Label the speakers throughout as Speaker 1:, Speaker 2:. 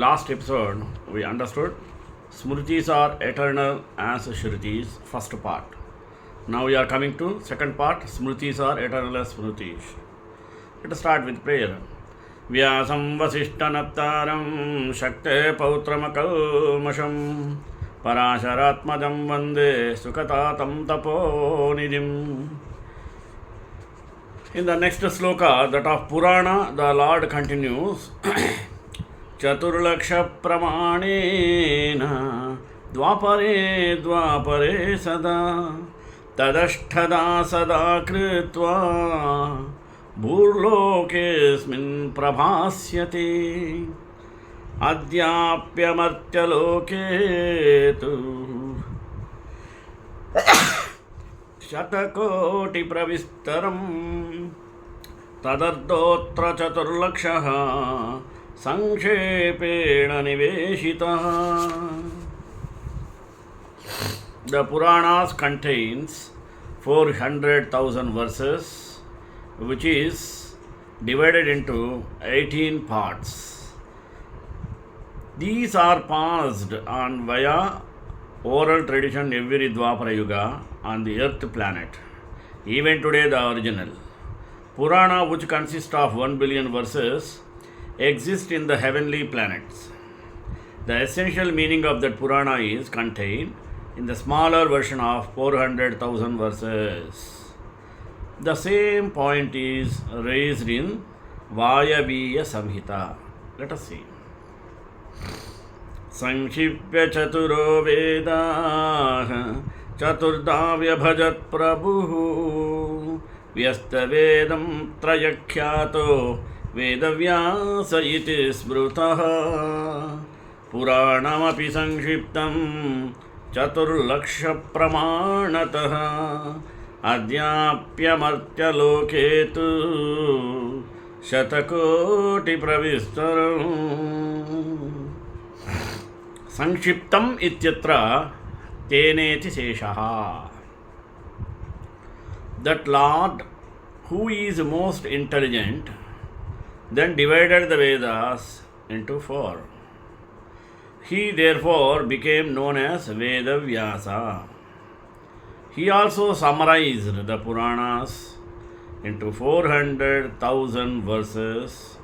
Speaker 1: last episode, we understood Smritis are eternal as Shrutis, first part. Now we are coming to second part, Smritis are eternal as Smritis. Let us start with prayer. Vyasam vasishtanaptaram shakte pautramakalamasham parasharatmadam vande sukatatam taponidhim. In the next sloka, that of Purana, the Lord continues Chaturlaksha pramanena dvapare dvapare sada tadashthada sada kritva bhurlokesmin prabhasyate adyapyamartyaloke tu शतकोटि प्रविस्तरं तदर्धोऽत्र चतुर्लक्षः संक्षेपेण निवेशितः. The Puranas contains 400,000 verses, which is divided into 18 parts. These are passed on via oral tradition every Dwapara Yuga on the earth planet. Even today the original Purana, which consists of 1 billion verses, exists in the heavenly planets. The essential meaning of that Purana is contained in the smaller version of 400,000 verses. The same point is raised in Vayaviya Samhita. Let us see. संक्षिप्य चतुरो वेदाः चतुर्धा व्यभजत् प्रभुः व्यस्तवेदं त्रयख्यातो वेदव्यास इति स्मृतः पुराणमपि संक्षिप्तं चतुर्लक्षप्रमाणतः अद्याप्यमर्त्यलोके तु शतकोटिप्रविस्तरम्. संक्षिप्तम इत्यत्र तेनेति शेषः. That Lord, who is most intelligent, then divided the Vedas into 4. He therefore became known as Vedavyasa. He also summarized the Puranas into 400,000 verses,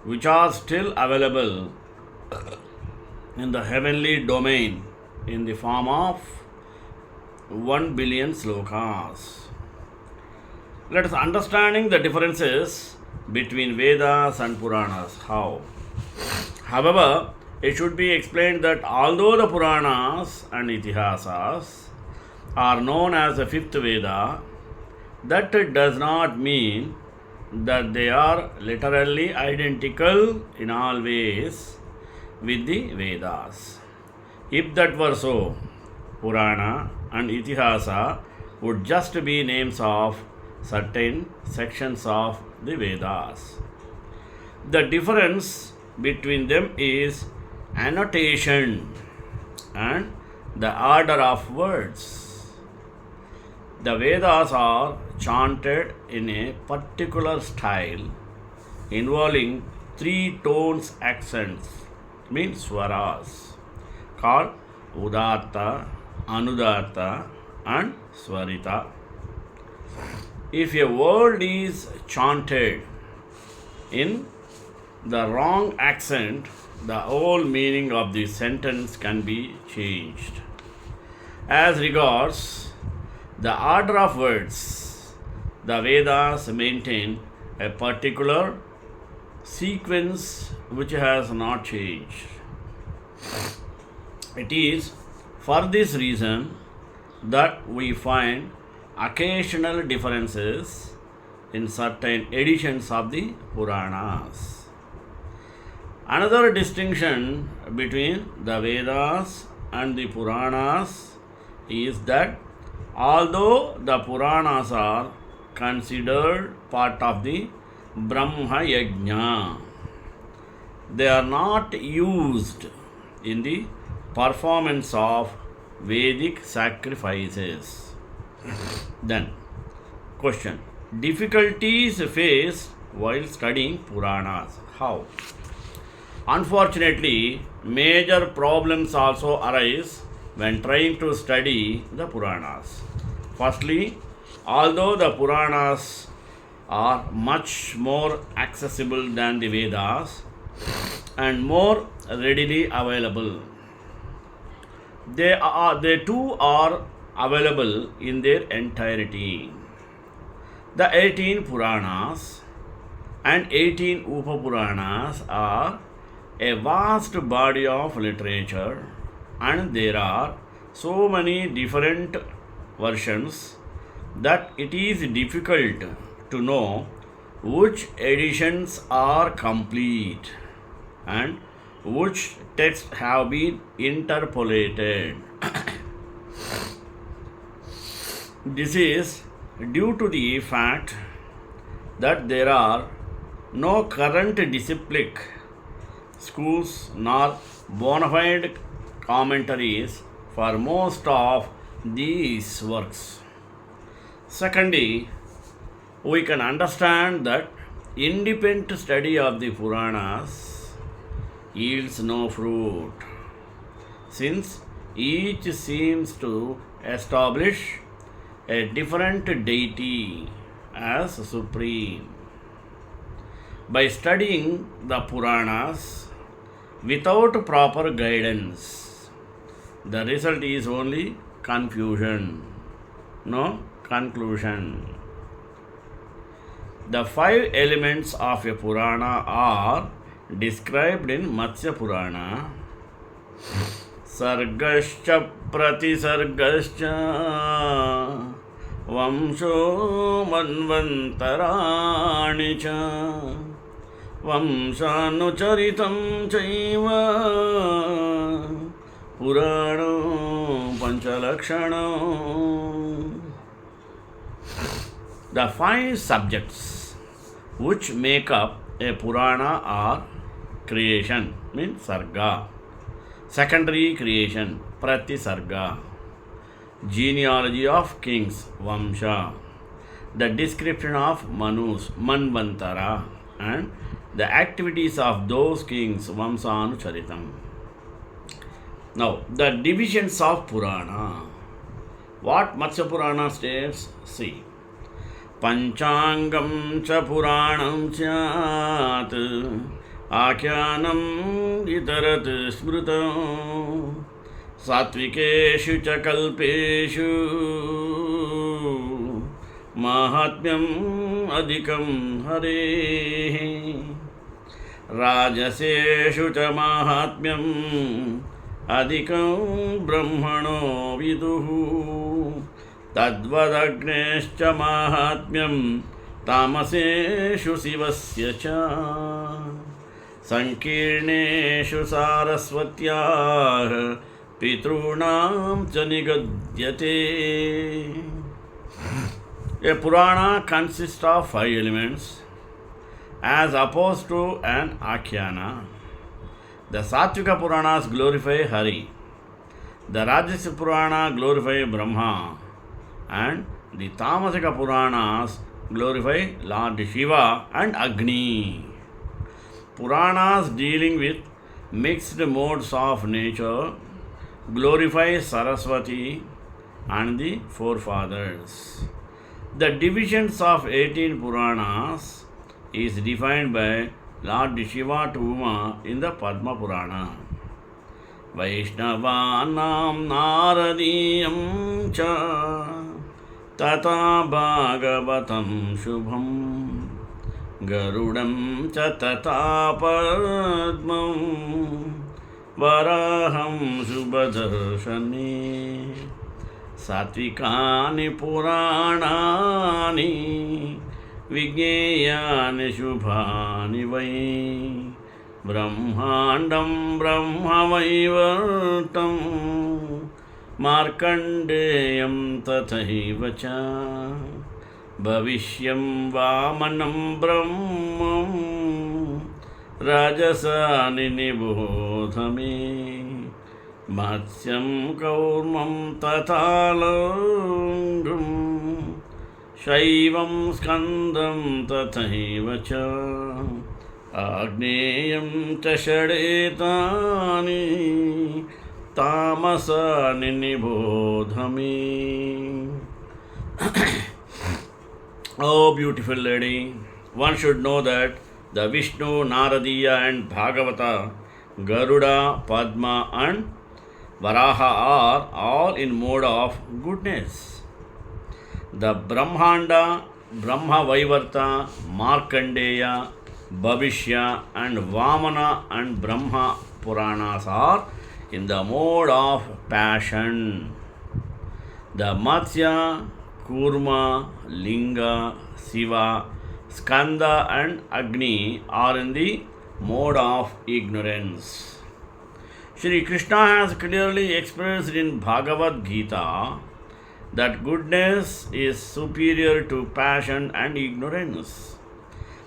Speaker 1: which are still available in the heavenly domain in the form of 1 billion slokas. Let us understanding the differences between Vedas and Puranas. How? However, it should be explained that although the Puranas and Itihasas are known as the fifth Veda, that does not mean that they are literally identical in all ways with the Vedas. If that were so, Purana and Itihasa would just be names of certain sections of the Vedas. The difference between them is annotation and the order of words. The Vedas are chanted in a particular style involving 3 tones accents, means swaras, called Udatta, Anudatta and Swarita. If a word is chanted in the wrong accent, the whole meaning of the sentence can be changed. As regards the order of words, the Vedas maintain a particular sequence which has not changed. It is for this reason that we find occasional differences in certain editions of the Puranas. Another distinction between the Vedas and the Puranas is that although the Puranas are considered part of the Brahma Yajna, they are not used in the performance of Vedic sacrifices. Then, question: difficulties faced while studying Puranas. How? Unfortunately, major problems also arise when trying to study the Puranas. Firstly, although the Puranas are much more accessible than the Vedas and more readily available, they too are available in their entirety. The 18 Puranas and 18 Upapuranas are a vast body of literature, and there are so many different versions that it is difficult to know which editions are complete and which texts have been interpolated. This is due to the fact that there are no current disciplic schools nor bona fide commentaries for most of these works. Secondly, we can understand that independent study of the Puranas yields no fruit, since each seems to establish a different deity as supreme. By studying the Puranas without proper guidance, the result is only confusion, no conclusion. The five elements of a Purana are described in Matsya Purana. Sargascha pratisargascha vamsho manvantarani cha vamsanucharitam chaiva purano panchalakshana. The five subjects which make up a Purana are creation, means Sarga, secondary creation, Pratisarga, genealogy of kings, Vamsha, the description of Manus, Manvantara, and the activities of those kings, Vamsanucharitam. Now, the divisions of Purana. What Matsya Purana states? See. Panchangam cha Puranam chat Akyanam itarat smrutam Satvikeshu cha kalpeshu Mahatmyam adhikam hare Rajaseshu cha mahatmyam adhikam brahmano viduhu Tadvadagneshcha mahatmyam tamaseshu sivasya cha Sankirneshu saraswatyah pitrunam cha nigadyate. A Purana consists of five elements as opposed to an Akhyana. The Satvika Puranas glorify Hari. The Rajasic Purana glorify Brahma. And the Tamasika Puranas glorify Lord Shiva and Agni. Puranas dealing with mixed modes of nature glorify Saraswati and the forefathers. The divisions of 18 Puranas is defined by Lord Shiva to Uma in the Padma Purana. Vaishnavanam Naradiyam cha Tata Bhagavatam Shubham Garudam cha Tata Padmam Varaham Shubhadarshani Satvikani Puranani Vigneyani Shubhani Vai Brahmandam Brahmavaivartam Markandeyam tathaiva cha Bhavishyam Vamanam Brahmam Rajasani Nibodhame Matsyam Kaurmam Tathalangam Shaivam Skandam tathaiva cha Agneyam cha shadetani tamasani nibodhami. Oh, beautiful lady, one should know that the Vishnu, Naradiya and Bhagavata, Garuda, Padma and Varaha are all in mode of goodness. The Brahmanda, Brahma Vaivarta, Markandeya, Bhavishya and Vamana and Brahma Puranas are in the mode of passion. The Matsya, Kurma, Linga, Siva, Skanda and Agni are in the mode of ignorance. Shri Krishna has clearly expressed in Bhagavad Gita that goodness is superior to passion and ignorance.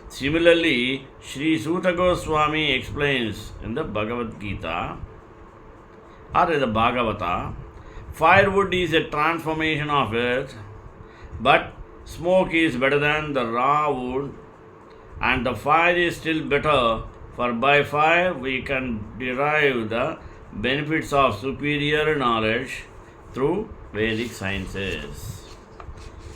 Speaker 1: Similarly, Sri Suta Goswami explains in the Bhagavad Gita or in the Bhagavata, firewood is a transformation of earth, but smoke is better than the raw wood, and the fire is still better, for by fire we can derive the benefits of superior knowledge through Vedic sciences.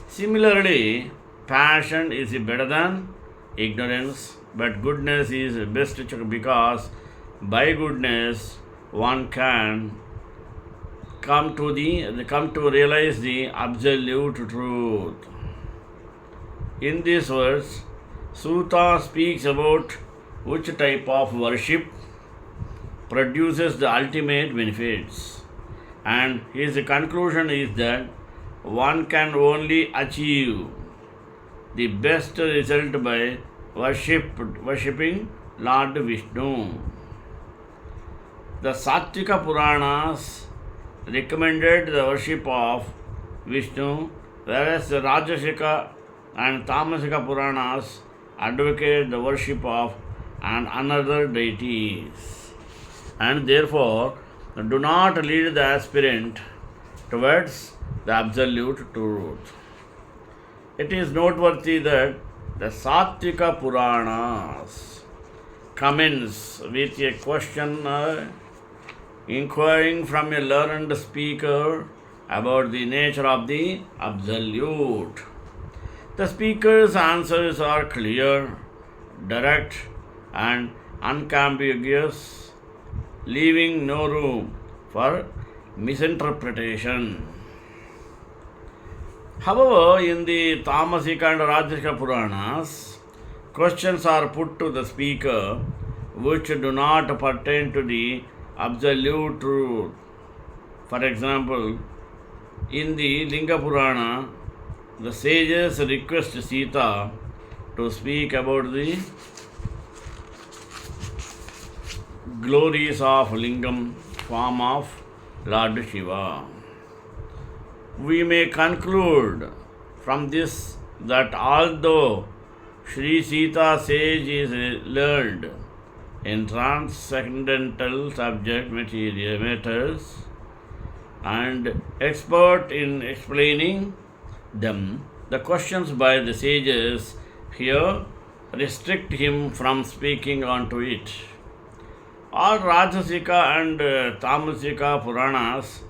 Speaker 1: Similarly, passion is better than ignorance, but goodness is best because by goodness one can come to realize the absolute truth. In this verse, Suta speaks about which type of worship produces the ultimate benefits, and his conclusion is that one can only achieve the best result by worshipping Lord Vishnu. The Sattvika Puranas recommended the worship of Vishnu, whereas the Rajasika and Tamasika Puranas advocate the worship of another deities, and therefore do not lead the aspirant towards the absolute truth. It is noteworthy that the Sattvika Puranas commence with a question inquiring from a learned speaker about the nature of the absolute. The speaker's answers are clear, direct, and unambiguous, leaving no room for misinterpretation. However, in the Tamasika and Rajasika Puranas, questions are put to the speaker which do not pertain to the absolute truth. For example, in the Linga Purana, the sages request Sita to speak about the glories of Lingam, form of Lord Shiva. We may conclude from this that although Sri Sita sage is learned in transcendental subject matters and expert in explaining them, the questions by the sages here restrict him from speaking onto it. All Rajasika and Tamasika Puranas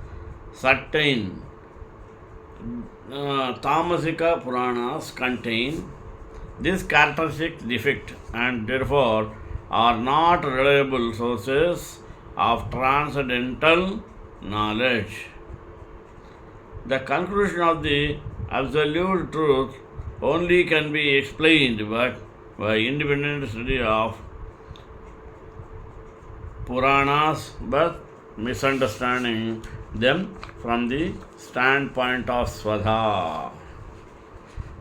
Speaker 1: contain this characteristic defect and therefore are not reliable sources of transcendental knowledge. The conclusion of the absolute truth only can be explained by independent study of Puranas, but misunderstanding them from the standpoint of Swadha,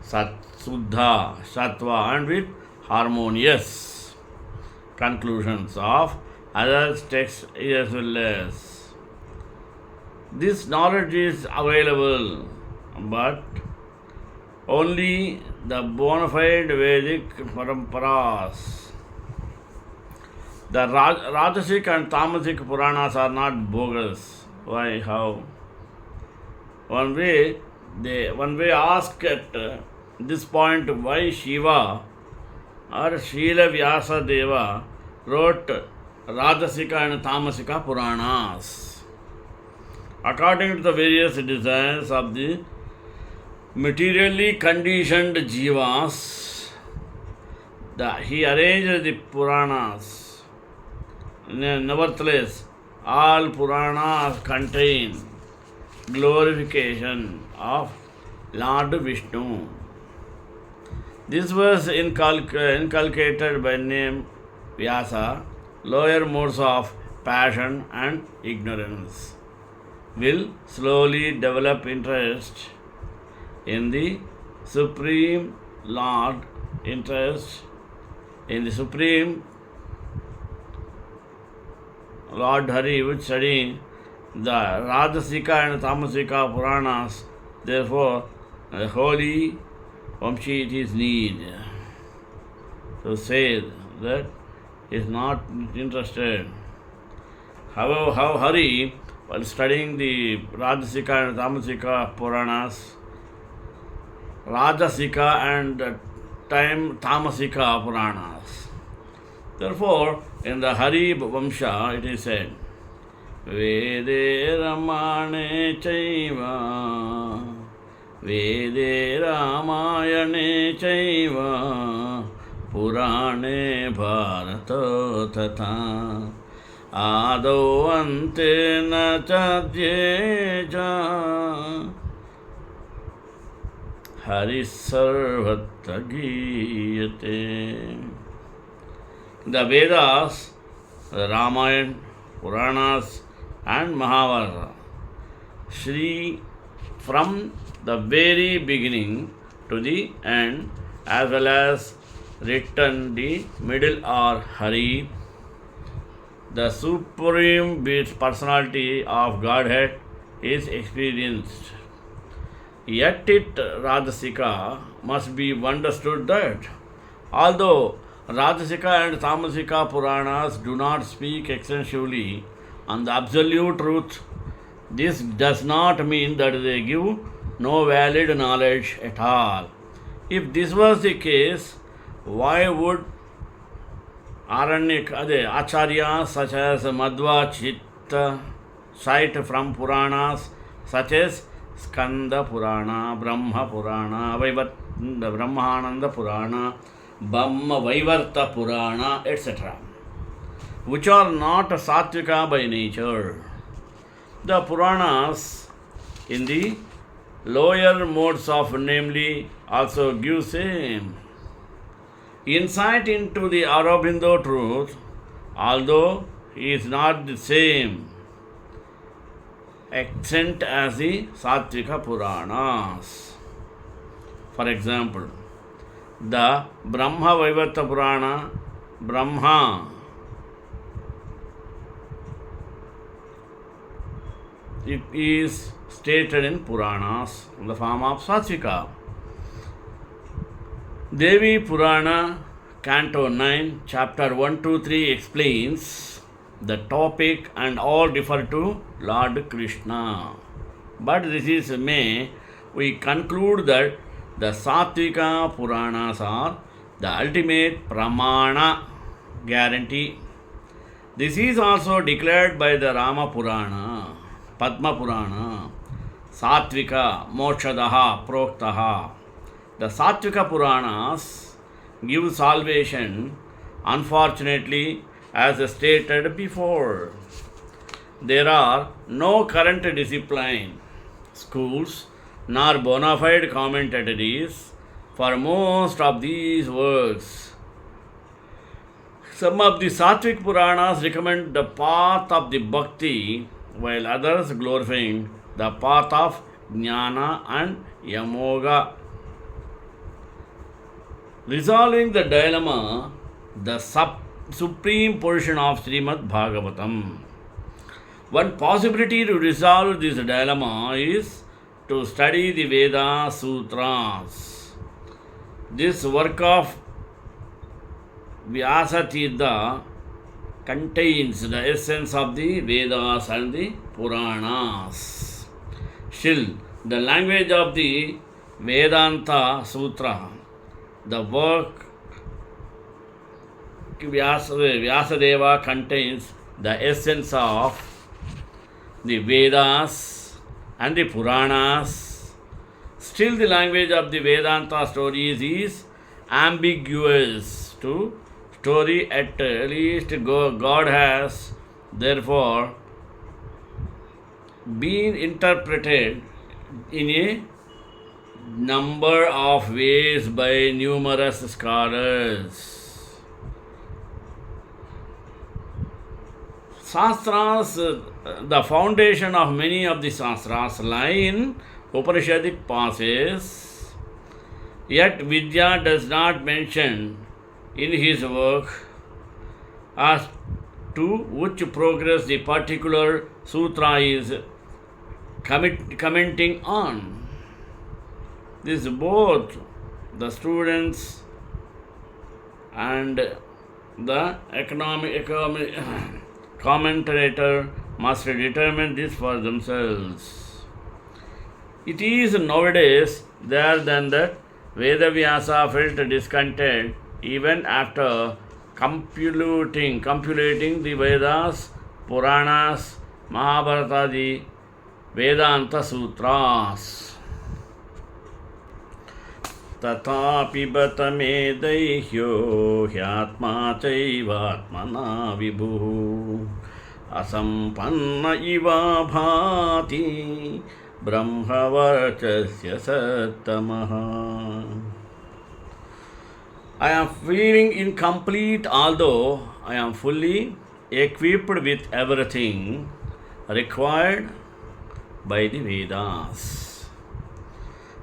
Speaker 1: Suddha, Sattva, and with harmonious conclusions of other texts as well as. This knowledge is available, but only the bona fide Vedic paramparas. The Rajasic and Tamasic Puranas are not bogus. Why? How? One way ask at this point why Shiva or Srila Vyasa Deva wrote Rajasika and Tamasika Puranas. According to the various desires of the materially conditioned jivas, he arranged the Puranas. Nevertheless, all Puranas contain glorification of Lord Vishnu. This was inculcated by name Vyasa. Lower modes of passion and ignorance will slowly develop interest in the Supreme Lord, interest in the Supreme Lord Hari, which studying the Rajasika and Tamasika Puranas. Therefore, the holy Vamshi it is need to say that is not interested. However, how Hari, while studying the Rajasika and Tamasika Puranas, Rajasika and Tamasika Puranas. Therefore, in the Hari Vamsha, it is said, Vede Ramane Chaiva, Vede Ramayane Chaiva, Purane Bharata Tata, Ado Ante Na Chadyeja, Hari Sarvatra Giyate. The Vedas, the Ramayana, Puranas and Mahabharata, Shri from the very beginning to the end, as well as written the middle or Hari, the supreme personality of Godhead is experienced. Yet it, Rajasika, must be understood that although Rajasika and Tamasika Puranas do not speak extensively on the absolute truth, this does not mean that they give no valid knowledge at all. If this was the case, why would Acharyas such as Madhva Chitta cite from Puranas such as Skanda Purana, Brahma Purana, Brahmananda Purana, Brahma Vaivarta Purana, etc., which are not Sattvika by nature? The Puranas in the lower modes of namely also give same insight into the Aurobindo truth, although he is not the same extent as the Sattvika Puranas. For example, the Brahma Vaivarta Purana, Brahma it is stated in Puranas in the form of Sattvika. Devi Purana, Canto 9, Chapter 1 to 3 explains the topic and all refer to Lord Krishna. But this is we conclude that the Sattvika Puranas are the ultimate Pramana guarantee. This is also declared by the Rama Purana, Padma Purana, Sattvika Mokshadaha Proktaha. The Sattvika Puranas give salvation. Unfortunately, as stated before, there are no current discipline, schools, nor bona fide commentaries for most of these works. Some of the Sattvik Puranas recommend the path of the Bhakti, while others glorifying the path of Jnana and Yamoga. Resolving the dilemma, the supreme portion of Srimad Bhagavatam. One possibility to resolve this dilemma is to study the Veda Sutras. This work of Vyasatirtha contains the essence of the Vedas and the Puranas. Still, the language of the Vedanta Sutra, the work Vyasadeva contains the essence of the Vedas and the Puranas. Still, the language of the Vedanta stories is ambiguous to story, at least God has therefore been interpreted in a number of ways by numerous scholars. Shastras, the foundation of many of the Shastras, lie in Upanishadic passages, yet Vidya does not mention in his work as to which progress the particular sutra is commenting on. This both the students and the commentator must determine this for themselves. It is nowadays there than that Vedavyasa felt discontent even after compulating the Vedas, Puranas, Mahabharata, the Vedanta Sutras. तथापि बत मे दैह्यो ह्यात्मा चैवात्मना विभुः असम्पन्न इव भाति ब्रह्मवर्चस्य सत्तमः. I am feeling incomplete although I am fully equipped with everything required by the Vedas.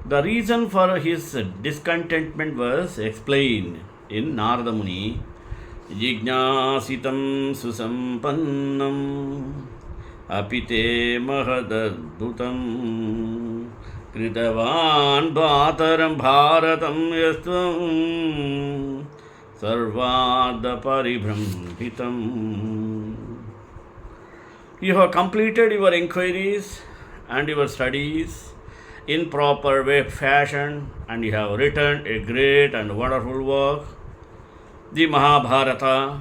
Speaker 1: The reason for his discontentment was explained in Narada Muni. Jignasitam susampannam apite mahadadbhutam kritavan bhataram bharatam yastvam sarvada paribramhitam. You have completed your inquiries and your studies in proper way fashion, and you have written a great and wonderful work, the Mahabharata,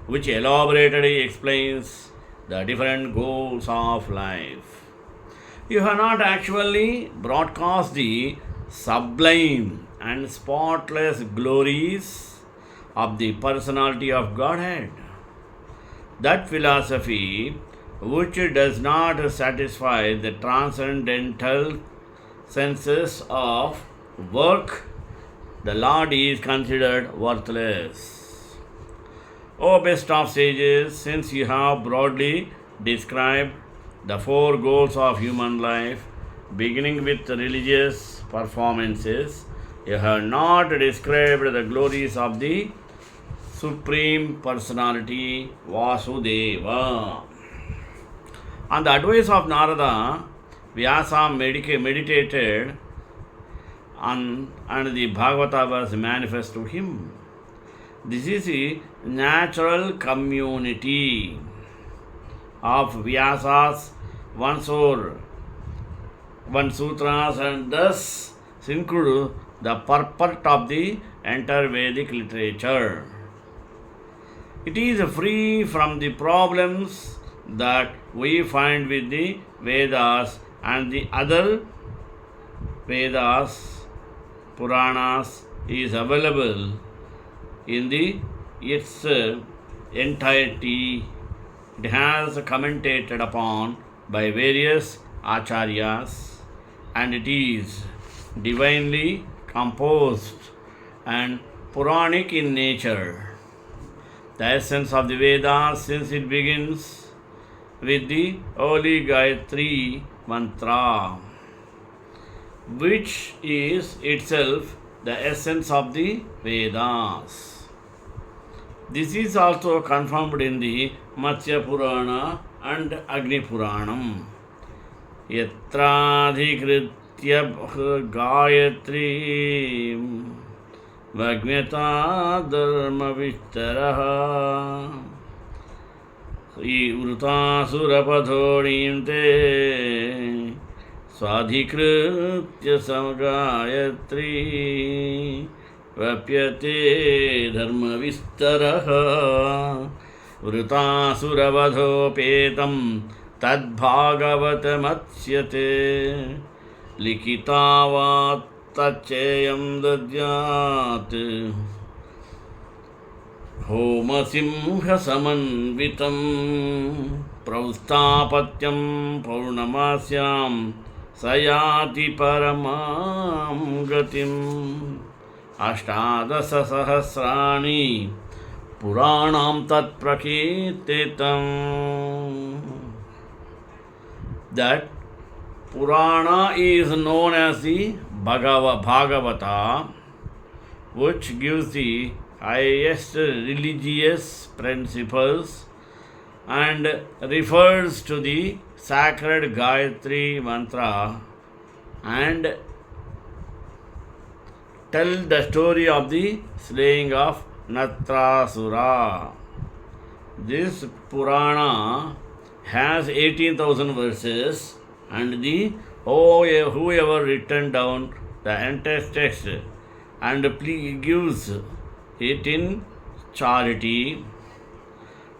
Speaker 1: which elaborately explains the different goals of life. You have not actually broadcast the sublime and spotless glories of the personality of Godhead. That philosophy, which does not satisfy the transcendental senses of work, the Lord is considered worthless. O best of sages, since you have broadly described the four goals of human life, beginning with religious performances, you have not described the glories of the Supreme Personality Vasudeva. On the advice of Narada, Vyasa meditated on, and the Bhagavata was manifest to him. This is the natural community of Vyasa's one sutras, and thus include the purport of the entire Vedic literature. It is free from the problems that we find with the Vedas and the other Vedas, Puranas, is available in its entirety. It has commented upon by various acharyas, and it is divinely composed and Puranic in nature. The essence of the Vedas, since it begins with the holy Gayatri mantra, which is itself the essence of the Vedas. This is also confirmed in the Matsya Purana and Agni Puranam. Yatradhikritya Gayatri Vagnata Dharma Vistaraha Vrutasurapadhodinte Swadhikritya Samagayatri vapyate dharmavistarah vrutasuravodhopetam tadbhagavatamatsyate likitavat tacheyam dadyat homasimha samanvitam praustapatyam paurnamasyam sayati paramam gatim ashtadasa sahasrani puranam tat prakirtitam. That Purana is known as the Bhagavata, which gives the highest religious principles and refers to the sacred Gayatri mantra and tell the story of the slaying of Natrasura. This Purana has 18,000 verses, and whoever written down the entire text and gives it in charity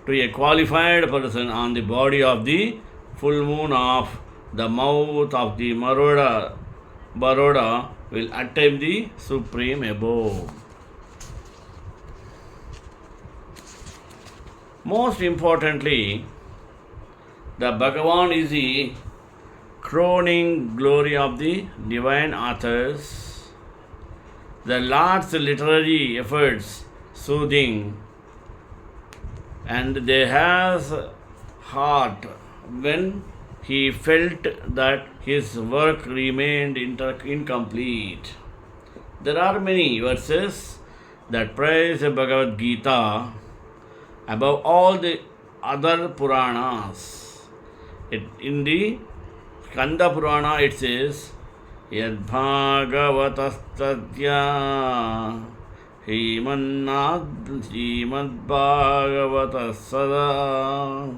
Speaker 1: to a qualified person on the body of the full moon of the mouth of the Baroda will attain the supreme abode. Most importantly, the Bhagavan is the crowning glory of the divine authors. The Lord's literary efforts soothing, and they has heart when he felt that his work remained incomplete. There are many verses that praise the Bhagavad Gita above all the other Puranas. In the Skanda Purana it says, Yad Bhagavatastadya Himad Bhagavatasada.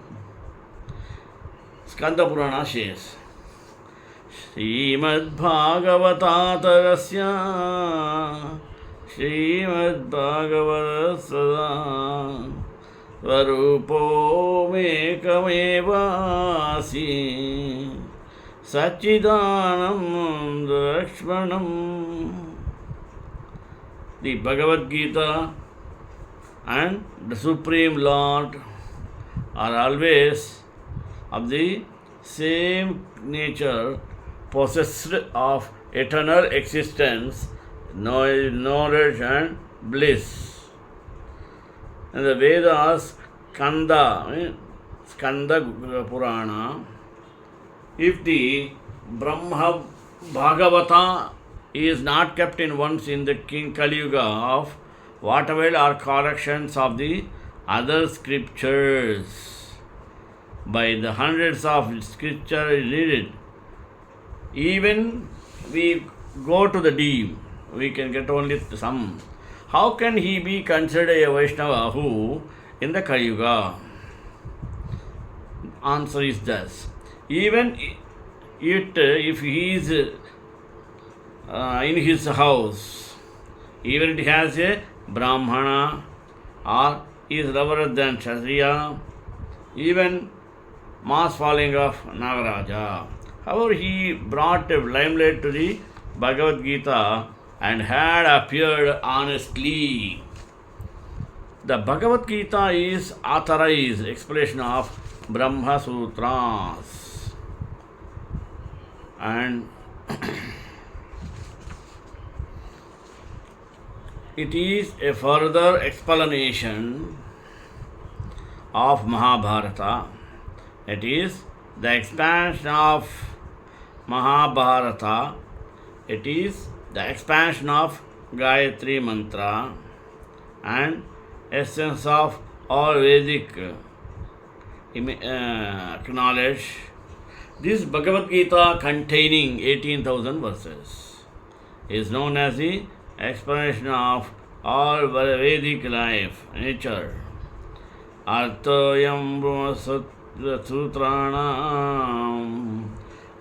Speaker 1: Skanda Purana says, Srimad Bhagavatatarasya Srimad Bhagavatasada Svarupo mekamevasi Sachidanam Lakshmanam. The Bhagavad Gita and the Supreme Lord are always of the same nature, possessed of eternal existence, knowledge and bliss. And the Vedas, Skanda Purana, if the Brahma Bhagavata is not kept in once in the Kali Yuga of whatever are corrections of the other scriptures, by the hundreds of scriptures needed, even we go to the deep, we can get only some. How can he be considered a Vaishnava who in the Kali Yuga? Answer is thus. Even if he is in his house, even it has a Brahmana or is lower than Kshatriya, even mass falling of Nagaraja. However, he brought a limelight to the Bhagavad Gita and had appeared honestly. The Bhagavad Gita is authorized explanation of Brahma Sutras, and it is a further explanation of Mahabharata. It is the expansion of Mahabharata. It is the expansion of Gayatri Mantra and essence of all Vedic knowledge. This Bhagavad Gita, containing 18,000 verses, is known as the explanation of all Vedic life, nature. Artoyam Brahmasutranam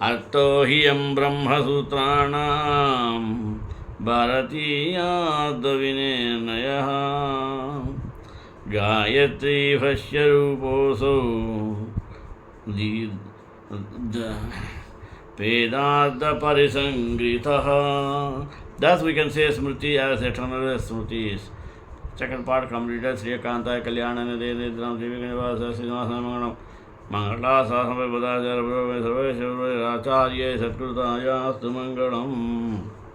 Speaker 1: Artohiyam Brahmasutranam भारतीयाद्विनिर्णयः Gayatri भष्यरूपोऽसौ Vedanta Thus we can say Smriti as eternal Smritis. Second part completed. Sri Kanta Kalyana Nidram Devi Nivasa Srinivasa Mangalam Mangala Sasame Badajara Sarveshwara Acharya Satkritaya Astu Mangalam.